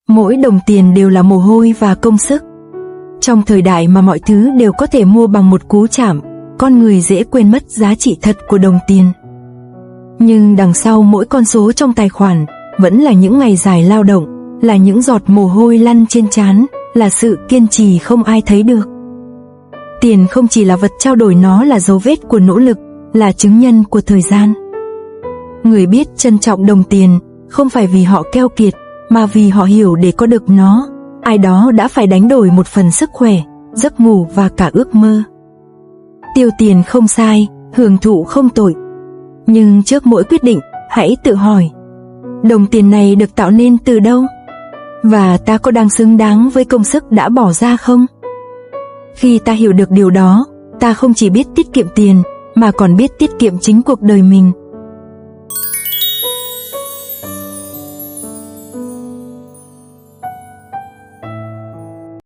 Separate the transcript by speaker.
Speaker 1: Mỗi đồng tiền đều là mồ hôi và công sức. Trong thời đại mà mọi thứ đều có thể mua bằng một cú chạm, con người dễ quên mất giá trị thật của đồng tiền. Nhưng đằng sau mỗi con số trong tài khoản vẫn là những ngày dài lao động, là những giọt mồ hôi lăn trên trán, là sự kiên trì không ai thấy được. Tiền không chỉ là vật trao đổi, nó là dấu vết của nỗ lực, là chứng nhân của thời gian. Người biết trân trọng đồng tiền không phải vì họ keo kiệt, mà vì họ hiểu để có được nó, ai đó đã phải đánh đổi một phần sức khỏe, giấc ngủ và cả ước mơ. Tiêu tiền không sai, hưởng thụ không tội. Nhưng trước mỗi quyết định, hãy tự hỏi, đồng tiền này được tạo nên từ đâu? Và ta có đang xứng đáng với công sức đã bỏ ra không? Khi ta hiểu được điều đó, ta không chỉ biết tiết kiệm tiền, mà còn biết tiết kiệm chính cuộc đời mình.